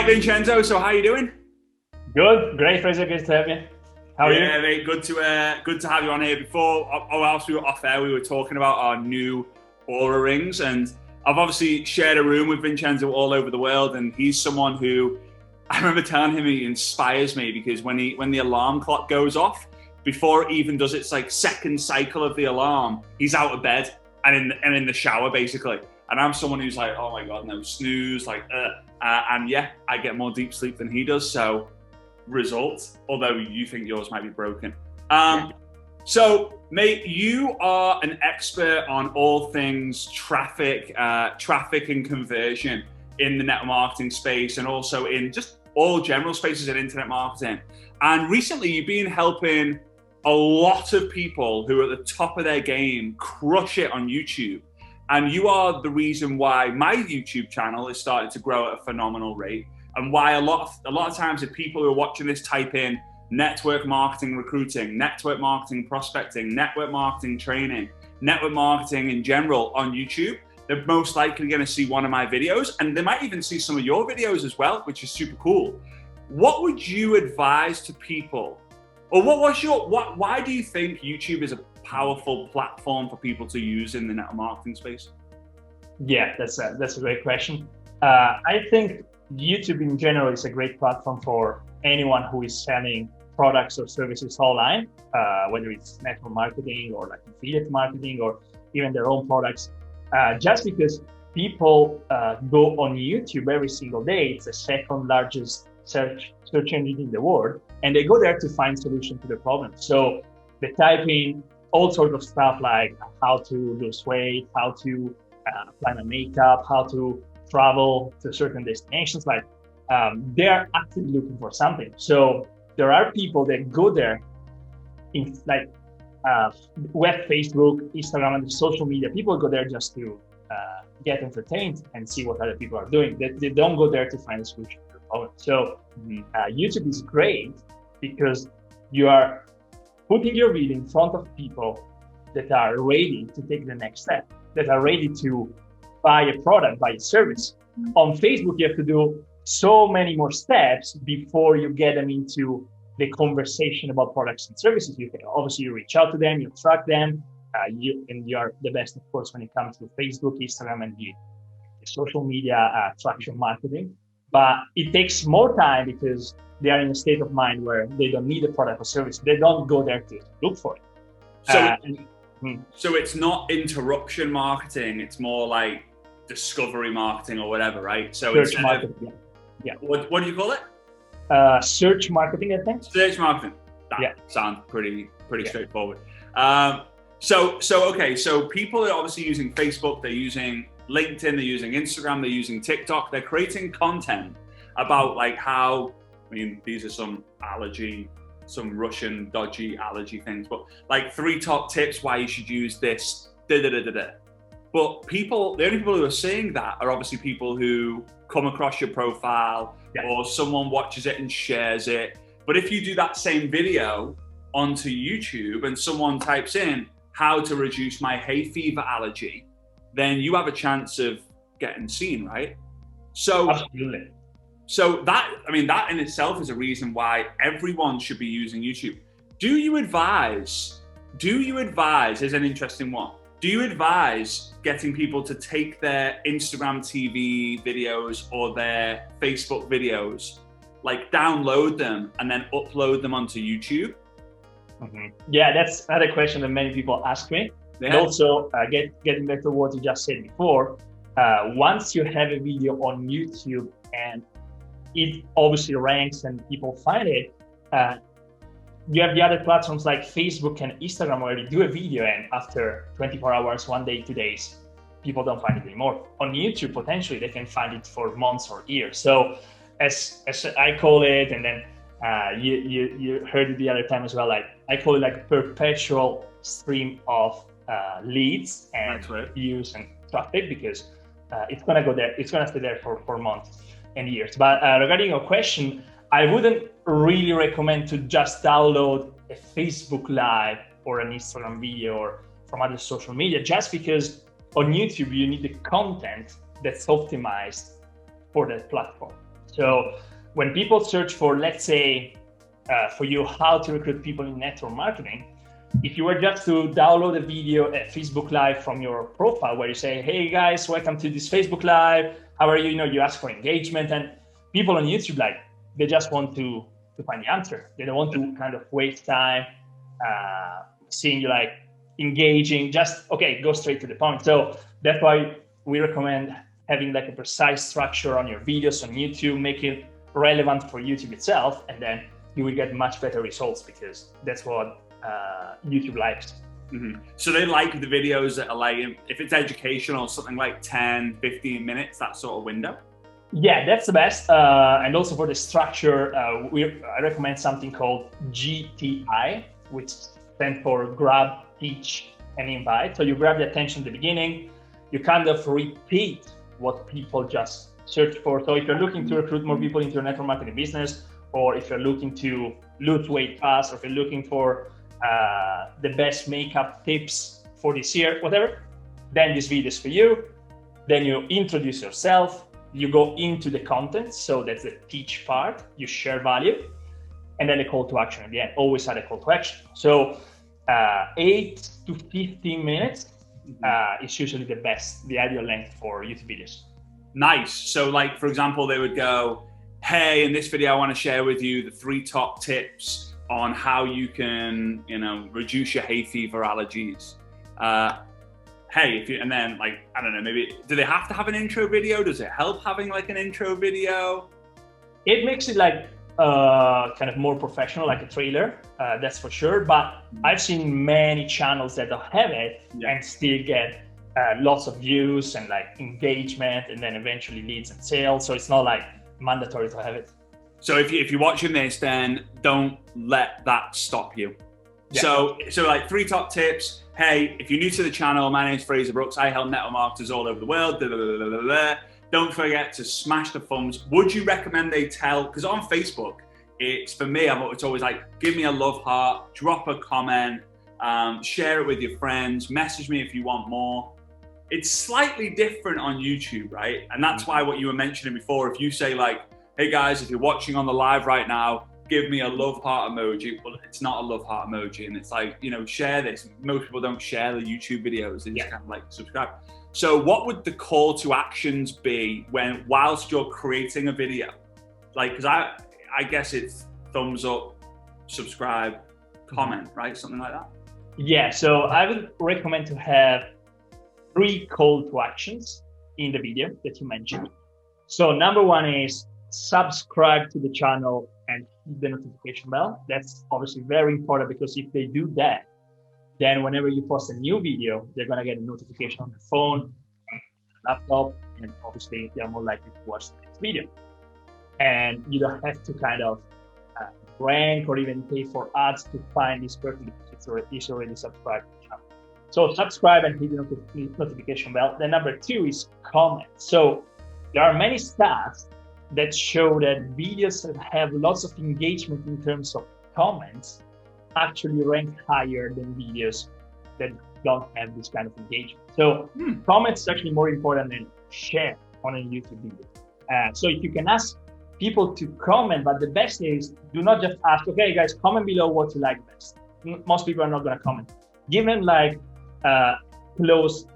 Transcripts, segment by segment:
Vincenzo. So how you doing? Good, great, Fraser. Good to have you. How are you? Yeah, mate. Good to have you on here. Before, whilst we were off air, we were talking about our new Aura rings, and I've obviously shared a room with Vincenzo all over the world, and he's someone who I remember telling him he inspires me because when the alarm clock goes off, before it even does its like second cycle of the alarm, he's out of bed and in the shower basically. And I'm someone who's like, oh my God, no snooze, and yeah, I get more deep sleep than he does. So results, although you think yours might be broken. So mate, you are an expert on all things traffic and conversion in the network marketing space, and also in just all general spaces in internet marketing. And recently you've been helping a lot of people who are at the top of their game crush it on YouTube. And you are the reason why my YouTube channel is starting to grow at a phenomenal rate, and why a lot of times if people who are watching this type in network marketing recruiting, network marketing prospecting, network marketing training, network marketing in general on YouTube, they're most likely going to see one of my videos, and they might even see some of your videos as well, which is super cool. What would you advise to people, or why do you think YouTube is a powerful platform for people to use in the network marketing space? Yeah, that's a great question. I think YouTube in general is a great platform for anyone who is selling products or services online, whether it's network marketing or like affiliate marketing or even their own products. Just because people go on YouTube every single day, it's the second largest search engine in the world, and they go there to find solutions to the problem. So they type in all sorts of stuff like how to lose weight, how to apply my makeup, how to travel to certain destinations. Like they are actively looking for something. So there are people that go there in like web, Facebook, Instagram, and the social media. People go there just to get entertained and see what other people are doing. They don't go there to find a solution to the problem. So YouTube is great because you are putting your video in front of people that are ready to take the next step, that are ready to buy a product, buy a service. On Facebook, you have to do so many more steps before you get them into the conversation about products and services. Obviously, you reach out to them, you track them, you are the best, of course, when it comes to Facebook, Instagram, and the social media traction marketing. But it takes more time because they are in a state of mind where they don't need a product or service. They don't go there to look for it. So it's not interruption marketing. It's more like discovery marketing or whatever, right? So search marketing. Yeah. What do you call it? Search marketing, I think. Search marketing. That sounds pretty straightforward. So people are obviously using Facebook. They're using LinkedIn. They're using Instagram. They're using TikTok. They're creating content about like how. I mean, these are some Russian dodgy allergy things, but like 3 top tips why you should use this. But the only people who are saying that are obviously people who come across your profile or someone watches it and shares it. But if you do that same video onto YouTube and someone types in how to reduce my hay fever allergy, then you have a chance of getting seen, right? So absolutely. So that in itself is a reason why everyone should be using YouTube. Do you advise, is an interesting one. Do you advise getting people to take their Instagram TV videos or their Facebook videos, like download them and then upload them onto YouTube? Yeah, that's another question that many people ask me. Yeah. And also, getting back to what you just said before, once you have a video on YouTube and it obviously ranks and people find it, you have the other platforms like Facebook and Instagram where you do a video and after 24 hours, 1 day, 2 days, people don't find it anymore. On YouTube, potentially they can find it for months or years. So as I call it, and then you heard it the other time as well, like I call it like a perpetual stream of leads and views and traffic, because it's gonna go there, it's gonna stay there for months and years. But regarding your question, I wouldn't really recommend to just download a Facebook Live or an Instagram video or from other social media, just because on YouTube you need the content that's optimized for that platform. So when people search for, let's say, for you, how to recruit people in network marketing, if you were just to download a video at Facebook Live from your profile where you say, hey guys, welcome to this Facebook Live, how are you? You ask for engagement, and people on YouTube, like, they just want to find the answer. They don't want to kind of waste time seeing you like engaging, just, okay, go straight to the point. So that's why we recommend having like a precise structure on your videos on YouTube, make it relevant for YouTube itself, and then you will get much better results because that's what YouTube likes. Mm-hmm. So they like the videos that are like, if it's educational, something like 10, 15 minutes, that sort of window? Yeah, that's the best. And also for the structure, I recommend something called GTI, which stands for grab, teach, and invite. So you grab the attention at the beginning, you kind of repeat what people just search for. So if you're looking to recruit more people into your network marketing business, or if you're looking to lose weight fast, or if you're looking for the best makeup tips for this year, whatever, then this video is for you. Then you introduce yourself, you go into the content, so that's the teach part, you share value, and then a call to action at the end. Always add a call to action. So 8 to 15 minutes is usually the ideal length for YouTube videos. Nice. So like, for example, they would go, hey, in this video, I want to share with you the 3 top tips on how you can, reduce your hay fever allergies. Hey, and then like, I don't know, maybe, do they have to have an intro video? Does it help having like an intro video? It makes it like kind of more professional, like a trailer, that's for sure. But I've seen many channels that don't have it and still get lots of views and like engagement, and then eventually leads and sales. So it's not like mandatory to have it. So if you're watching this, then don't let that stop you. Yeah. So like 3 top tips. Hey, if you're new to the channel, my name is Fraser Brooks. I help network marketers all over the world. Don't forget to smash the thumbs. Would you recommend they tell? Because on Facebook, it's for me, it's always like, give me a love heart, drop a comment, share it with your friends, message me if you want more. It's slightly different on YouTube, right? And that's why what you were mentioning before, if you say like, hey guys, if you're watching on the live right now, give me a love heart emoji. Well, it's not a love heart emoji. And it's like, share this. Most people don't share the YouTube videos. They just kind of like subscribe. So what would the call to actions be whilst you're creating a video? Like, because I guess it's thumbs up, subscribe, comment, right? Something like that. Yeah, so I would recommend to have 3 call to actions in the video that you mentioned. So number 1 is subscribe to the channel and hit the notification bell. That's obviously very important, because if they do that, then whenever you post a new video, they're going to get a notification on their phone, laptop, and obviously they're more likely to watch the next video. And you don't have to kind of rank or even pay for ads to find this person, because it's already subscribed to the channel. So subscribe and hit the notification bell. Then number 2 is comment. So there are many stats that show that videos that have lots of engagement in terms of comments actually rank higher than videos that don't have this kind of engagement. So comments is actually more important than share on a YouTube video. So if you can ask people to comment, but the best is, do not just ask, okay guys, comment below what you like best. Most people are not going to comment. Give them like closed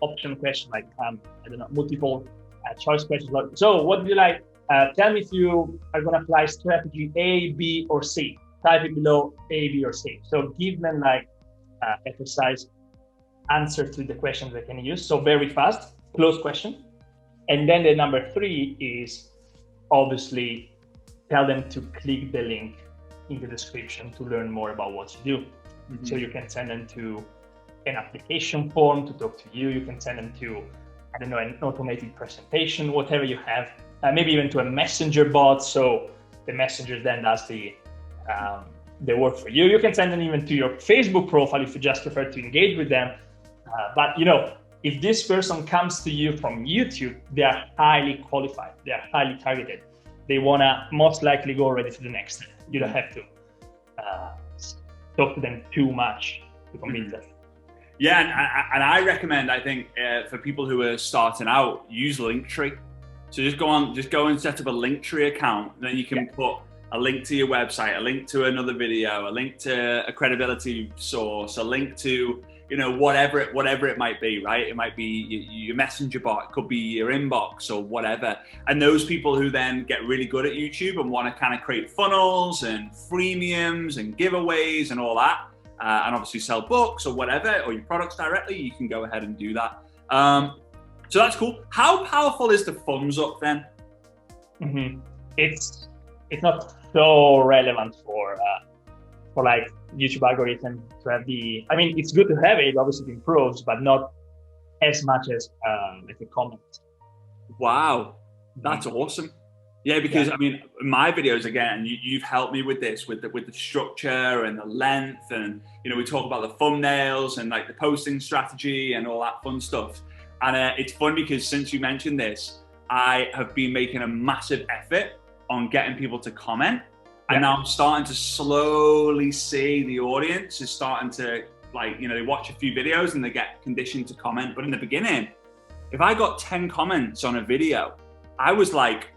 option question, like I don't know, multiple choice questions. So what do you like? Tell me if you are going to apply strategy A, B, or C. Type it below A, B, or C. So give them like a precise answer to the questions they can use. So very fast, close question. And then the number 3 is obviously tell them to click the link in the description to learn more about what you do. So you can send them to an application form to talk to you. You can send them to, I don't know, an automated presentation, whatever you have. Maybe even to a messenger bot, so the messenger then does the work for you. You can send them even to your Facebook profile if you just prefer to engage with them. But if this person comes to you from YouTube, they are highly qualified. They are highly targeted. They wanna most likely go already to the next step. You don't have to talk to them too much to convince them. Yeah, and I recommend, I think, for people who are starting out, use Linktree. So just go and set up a Linktree account, and then you can put a link to your website, a link to another video, a link to a credibility source, a link to, you know, whatever it might be, right? It might be your messenger bot, it could be your inbox or whatever. And those people who then get really good at YouTube and want to kind of create funnels and freemiums and giveaways and all that, and obviously sell books or whatever, or your products directly, you can go ahead and do that. So that's cool. How powerful is the thumbs up then? Mm-hmm. It's not so relevant for like YouTube algorithm to have I mean, it's good to have it, obviously it improves, but not as much as like a comment. Wow, that's awesome. Yeah, because I mean, my videos again, you've helped me with this, with the structure and the length, and you know, we talk about the thumbnails and like the posting strategy and all that fun stuff. And it's fun because since you mentioned this, I have been making a massive effort on getting people to comment. And now I'm starting to slowly see the audience is starting to, like, you know, they watch a few videos and they get conditioned to comment. But in the beginning, if I got 10 comments on a video, I was like,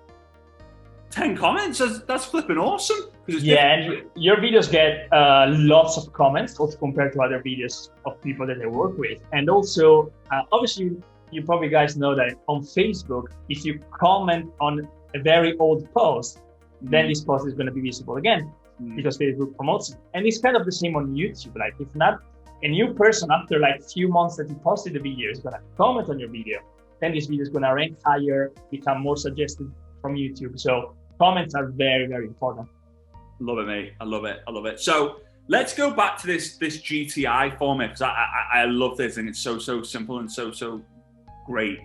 10 comments? That's flipping awesome. And your videos get lots of comments also compared to other videos of people that I work with. And also, obviously, you probably guys know that on Facebook, if you comment on a very old post, then this post is going to be visible again because Facebook promotes it. And it's kind of the same on YouTube. Like, if not a new person after like few months that you posted the video is going to comment on your video, then this video is going to rank higher, become more suggested from YouTube. So comments are very, very important. Love it, mate. I love it. I love it. So let's go back to this GTI format, because I love this and it's so simple and so great.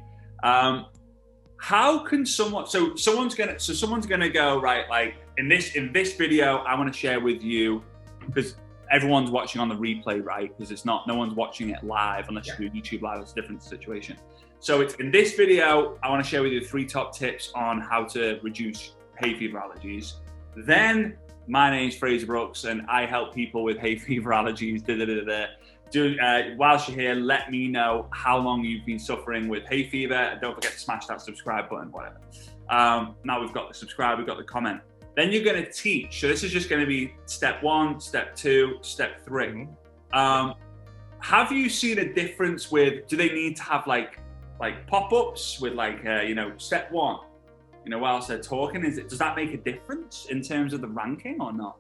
How can someone's gonna go, right, like in this video I want to share with you, because everyone's watching on the replay, right? Because no one's watching it live unless you do YouTube live. It's a different situation. So it's in this video I want to share with you 3 top tips on how to reduce hay fever allergies. Then my name's Fraser Brooks and I help people with hay fever allergies. Whilst you're here, let me know how long you've been suffering with hay fever, and don't forget to smash that subscribe button, whatever. Now we've got the subscribe, we've got the comment. Then you're going to teach. So this is just going to be step 1, step 2, step 3. Have you seen a difference with? Do they need to have like pop-ups with like you know, step 1? You know, whilst they're talking, does that make a difference in terms of the ranking or not?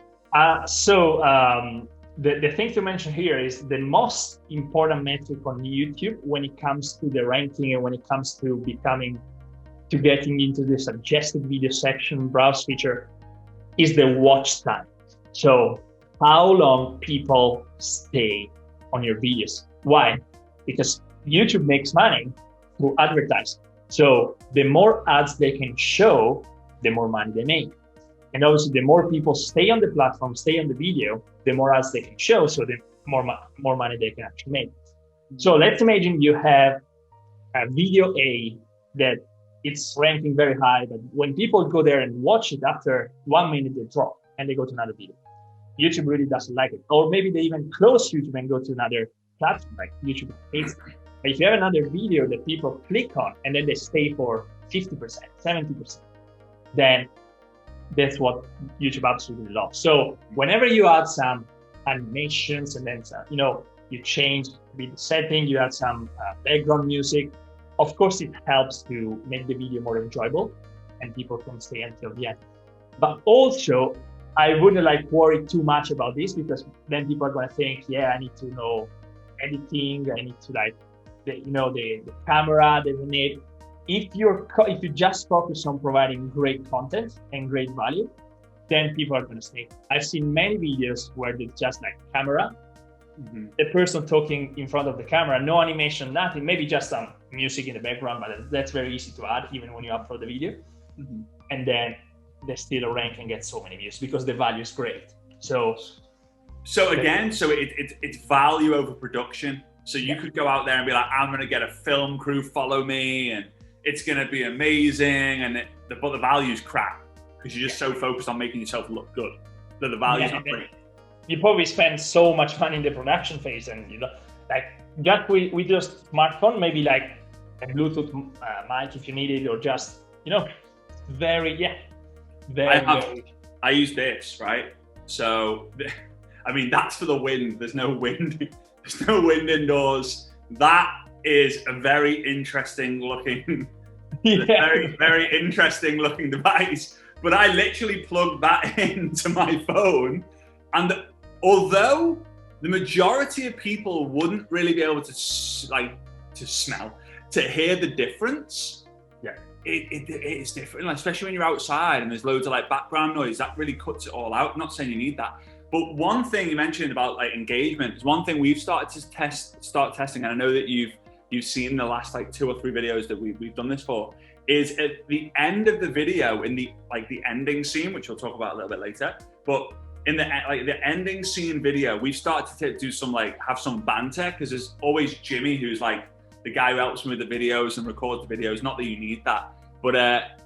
The thing to mention here is the most important metric on YouTube when it comes to the ranking and when it comes to getting into the suggested video section browse feature is the watch time. So how long people stay on your videos. Why? Because YouTube makes money through advertising. So the more ads they can show, the more money they make. And obviously, the more people stay on the platform, stay on the video, the more ads they can show, so the more money they can actually make. So let's imagine you have a video A that it's ranking very high, but when people go there and watch it, after 1 minute, they drop and they go to another video. YouTube really doesn't like it. Or maybe they even close YouTube and go to another platform, like YouTube hates it. But if you have another video that people click on and then they stay for 50%, 70%, then that's what YouTube absolutely loves. So whenever you add some animations and then some, you change the setting, you add some background music, of course it helps to make the video more enjoyable and people can stay until the end. But also, I wouldn't worry too much about this, because then people are going to think, I need to know editing, I need to the camera that we need. If you just focus on providing great content and great value, then people are going to stay. I've seen many videos where it's just like camera, the person talking in front of the camera, no animation, nothing, maybe just some music in the background, but that's very easy to add even when you upload the video. And then they still rank and get so many views because the value is great. So again, it's value over production. So you could go out there and be like, I'm going to get a film crew follow me and it's going to be amazing, but the value's crap because you're just so focused on making yourself look good that the value's not great. You probably spend so much money in the production phase, and just with your smartphone, maybe like a Bluetooth mic if you need it, or just very, very. I use this, right? So, I mean, that's for the wind. There's no wind. There's no wind indoors. That is a very interesting looking, very, very interesting looking device. But I literally plugged that into my phone. And although the majority of people wouldn't really be able to hear the difference, it is different, especially when you're outside and there's loads of like background noise. That really cuts it all out. I'm not saying you need that, but one thing you mentioned about like engagement is one thing we've started to start testing, and I know that you've seen the last like 2 or 3 videos that we've done this for, is at the end of the video, in the ending scene, which we'll talk about a little bit later, but in the ending scene video, we've started to do some have some banter, because there's always Jimmy, who's like the guy who helps me with the videos and records the videos. Not that you need that, but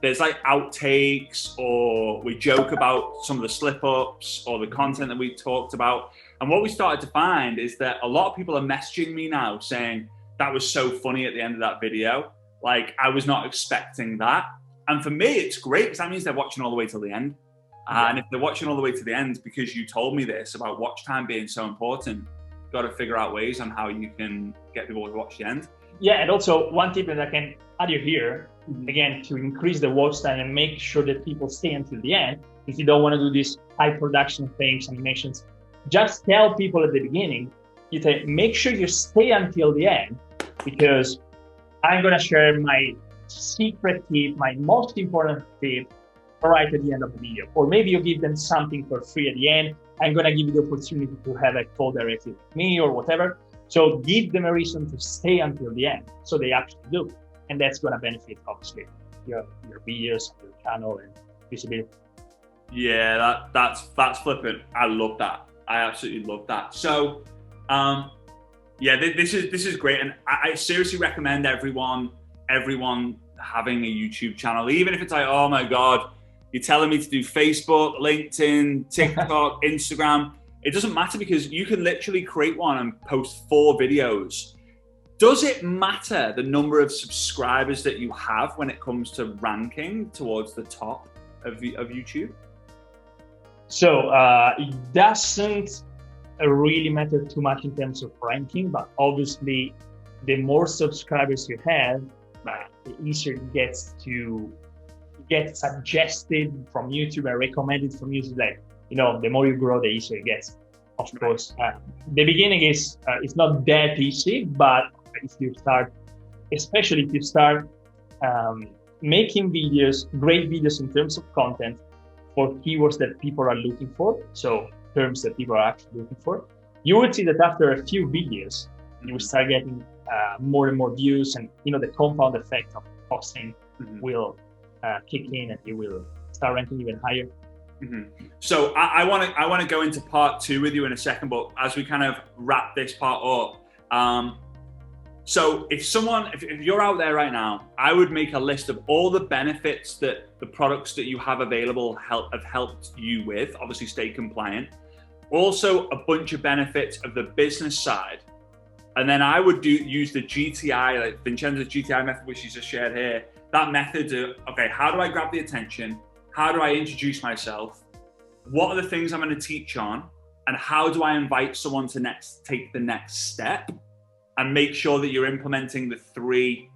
there's like outtakes, or we joke about some of the slip ups or the content that we talked about. And what we started to find is that a lot of people are messaging me now saying, that was so funny at the end of that video. Like, I was not expecting that. And for me, it's great, because that means they're watching all the way till the end. And if they're watching all the way to the end because you told me this about watch time being so important, you've got to figure out ways on how you can get people to watch the end. Yeah, and also one tip that I can add you here, again, to increase the watch time and make sure that people stay until the end. If you don't want to do these high production things, animations, just tell people at the beginning, you say, make sure you stay until the end, because I'm going to share my secret tip, my most important tip, right at the end of the video. Or maybe you give them something for free at the end. I'm going to give you the opportunity to have a call directly with me or whatever. So give them a reason to stay until the end, so they actually do. And that's going to benefit, obviously, your videos, your channel, and visibility. Yeah, that's flippant. I love that. I absolutely love that. So, this is great. And I seriously recommend everyone having a YouTube channel, even if it's like, oh my God, you're telling me to do Facebook, LinkedIn, TikTok, Instagram. It doesn't matter, because you can literally create one and post 4 videos. Does it matter the number of subscribers that you have when it comes to ranking towards the top of YouTube? So it doesn't really matter too much in terms of ranking, but obviously the more subscribers you have, the easier it gets to get suggested from YouTube and recommended from YouTube. Like, the more you grow, the easier it gets. Of course, the beginning is it's not that easy, but if you start, especially if you start making videos, great videos in terms of content for keywords that people are looking for, so terms that people are actually looking for, you will see that after a few videos, you will start getting more and more views, and the compound effect of posting will kick in, and you will start ranking even higher. So I want to go into part 2 with you in a second, but as we kind of wrap this part up, so if you're out there right now, I would make a list of all the benefits that the products that you have available have helped you with. Obviously, stay compliant. Also, a bunch of benefits of the business side. And then I would use the GTI, like Vincenzo's GTI method, which he's just shared here. That method of, okay, how do I grab the attention? How do I introduce myself? What are the things I'm going to teach on? And how do I invite someone to take the next step? And make sure that you're implementing the 3,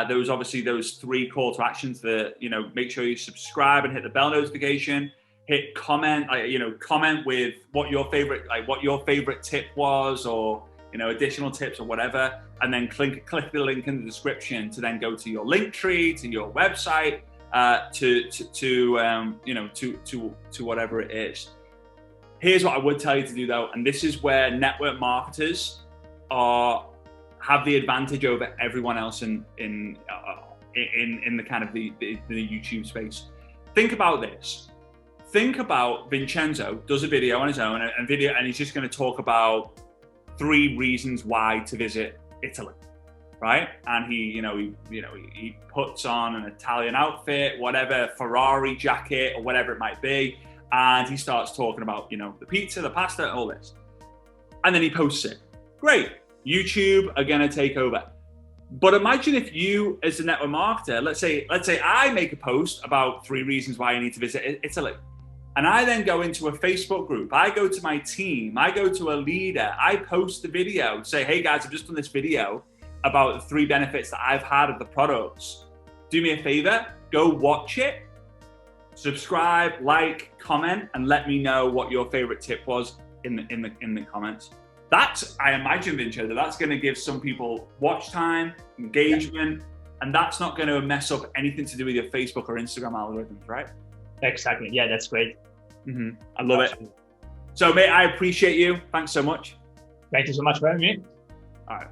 those 3 call to actions that, make sure you subscribe and hit the bell notification, hit comment, comment with what your favorite tip was, or, additional tips or whatever. And then click the link in the description to then go to your link tree, to your website, to whatever it is. Here's what I would tell you to do though, and this is where network marketers have the advantage over everyone else in the kind of the YouTube space. Think about this. Think about Vincenzo does a video on his own, and he's just going to talk about 3 reasons why to visit Italy, right? And he puts on an Italian outfit, whatever, Ferrari jacket or whatever it might be, and he starts talking about the pizza, the pasta, all this, and then he posts it. Great. YouTube are going to take over. But imagine if you, as a network marketer, let's say I make a post about 3 reasons why you need to visit Italy. And I then go into a Facebook group. I go to my team. I go to a leader. I post the video, say, hey guys, I've just done this video about the 3 benefits that I've had of the products. Do me a favor, go watch it, subscribe, like, comment, and let me know what your favorite tip was in the comments. That's, I imagine, Vincenzo, that's going to give some people watch time, engagement, and that's not going to mess up anything to do with your Facebook or Instagram algorithms, right? Exactly. Yeah, that's great. I love it. So, mate, I appreciate you. Thanks so much. Thank you so much for having me. All right.